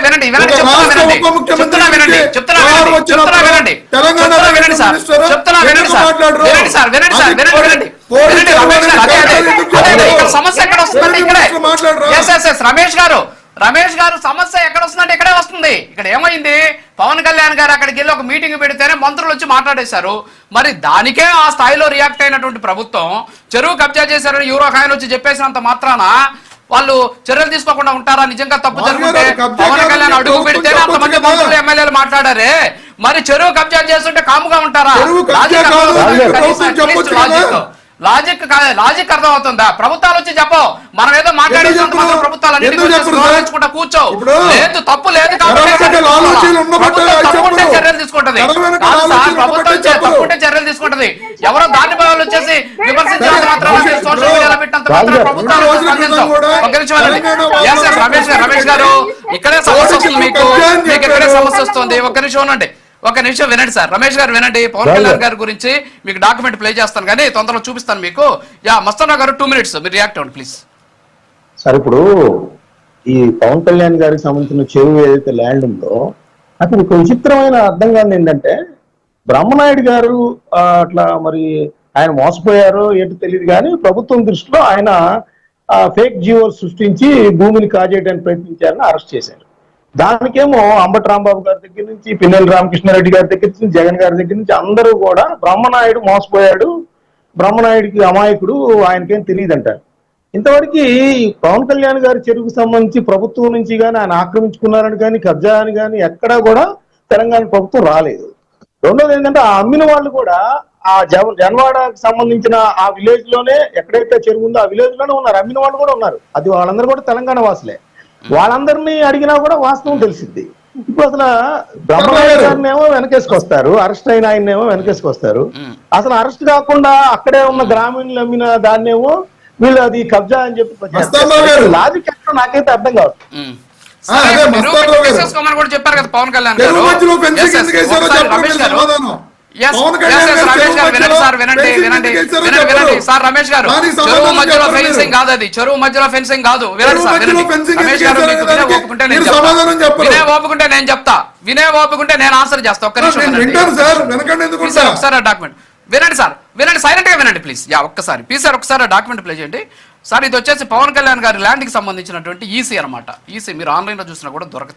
వినండి వినండి చెప్తున్నా వినండి సమస్య ఎక్కడ వస్తుందంటే ఇక్కడే రమేష్ గారు సమస్య ఎక్కడ వస్తుందంటే ఇక్కడే వస్తుంది. ఇక్కడ ఏమైంది, పవన్ కళ్యాణ్ గారు అక్కడికి వెళ్ళి ఒక మీటింగ్ పెడితేనే మంత్రులు వచ్చి మాట్లాడేశారు. మరి దానికే ఆ స్థాయిలో రియాక్ట్ అయినటువంటి ప్రభుత్వం చెరువు కబ్జా చేశారని యూరో కాయలు వచ్చి చెప్పేసినంత మాత్రాన వాళ్ళు చర్యలు తీసుకోకుండా ఉంటారా? నిజంగా తప్పు జరుగుతుంటే పవన్ కళ్యాణ్ అడుగు పెడితేనే అంతమంది మంత్రులు ఎమ్మెల్యేలు మాట్లాడారే, మరి చెరువు కబ్జా చేస్తుంటే కాముగా ఉంటారా? లాజిక్ అర్థం అవుతుందా? ప్రభుత్వాలు వచ్చి చెప్పు, మనం ఏదో మాట్లాడేసినంత మాత్రం ప్రభుత్వాలు కూర్చో. లేదు తప్పు లేదు కాబట్టి చర్యలు తీసుకుంటది. తప్పుంటే చర్యలు తీసుకుంటది. ఎవరో దాని వాళ్ళు వచ్చేసి విమర్శించినంత మాత్రం సోషల్ మీడియాలో పెట్టినంత మాత్రం ప్రభుత్వాలు రమేష్ గారు ఇక్కడే సమస్య వస్తుంది, మీకు ఇక్కడే సమస్య వస్తుంది. ఒక్క నిమిషం వినండి సార్. రమేష్ గారు వినండి. పవన్ కళ్యాణ్ గారి గురించి మీకు డాక్యుమెంట్ ప్లే చేస్తాను కానీ తొందరలో చూపిస్తాను మీకు. మస్తానా గారు 2 minutes మీరు రియాక్ట్ అవ్వండి ప్లీజ్. సార్ ఇప్పుడు ఈ పవన్ కళ్యాణ్ గారికి సంబంధించిన చెరువు ఏదైతే ల్యాండ్ ఉందో అతను ఒక విచిత్రమైన అర్థం కాదు ఏంటంటే, బ్రహ్మనాయుడు గారు అట్లా మరి ఆయన మోసపోయారో ఏంటో తెలియదు కానీ ప్రభుత్వం దృష్టిలో ఆయన ఫేక్ జీవోలు సృష్టించి భూమిని కాజేయడానికి ప్రయత్నించారని అరెస్ట్ చేశారు. దానికేమో అంబటి రాంబాబు గారి దగ్గర నుంచి పిన్నెల్లి రామకృష్ణారెడ్డి గారి దగ్గర నుంచి జగన్ గారి దగ్గర నుంచి అందరూ కూడా బ్రహ్మనాయుడు మోసపోయాడు, బ్రహ్మనాయుడికి అమాయకుడు, ఆయనకేం తెలియదు అంటారు. ఇంతవరకు పవన్ కళ్యాణ్ గారి చెరువుకు సంబంధించి ప్రభుత్వం నుంచి కానీ ఆయన ఆక్రమించుకున్నారని కానీ కబ్జా అని కానీ ఎక్కడా కూడా తెలంగాణ ప్రభుత్వం రాలేదు. రెండోది ఏంటంటే ఆ అమ్మిన వాళ్ళు కూడా ఆ జన్వాడకు సంబంధించిన ఆ విలేజ్ లోనే ఎక్కడైతే చెరువు ఉందో ఆ విలేజ్ లోనే ఉన్నారు, అమ్మిన వాళ్ళు కూడా ఉన్నారు. అది వాళ్ళందరూ కూడా తెలంగాణ వాసులే. వాళ్ళందరినీ అడిగినా కూడా వాస్తవం తెలిసింది. ఇప్పుడు అసలు బ్రహ్మనాయుడు గారిని ఏమో వెనకేసుకొస్తారు, అరెస్ట్ అయిన ఆయన ఏమో వెనకేసుకొస్తారు. అసలు అరెస్ట్ కాకుండా అక్కడే ఉన్న గ్రామీణులు అమ్మిన దాన్నేమో వీళ్ళు అది కబ్జా అని చెప్పి లాజిక్ ఎక్కడ నాకైతే అర్థం కాదు. చెప్పారు కదా పవన్ కళ్యాణ్ గారు. రమేష్ గారు చెరువు మధ్యలో ఫెన్సింగ్ కాదు, అది చెరువు మధ్యలో ఫెన్సింగ్ కాదు. వినండి సార్, రమేష్ గారు మీకు వినే ఓపుకుంటే నేను చెప్తా, వినే ఓపుకుంటే నేను ఆన్సర్ చేస్తా. ఒక్క నిమిషం ఒకసారి డాక్యుమెంట్ వినండి సార్, వినండి సైలెంట్ గా వినండి ప్లీజ్. ఒక్కసారి ప్లీజ్ సార్ ఒకసారి డాక్యుమెంట్ ప్లే చేయండి సార్. ఇది వచ్చేసి పవన్ కళ్యాణ్ గారి ల్యాండ్ కి సంబంధించినటువంటి ఈసీ అనమాట. ఈసీ మీరు ఆన్లైన్ లో చూసినా కూడా దొరకదు.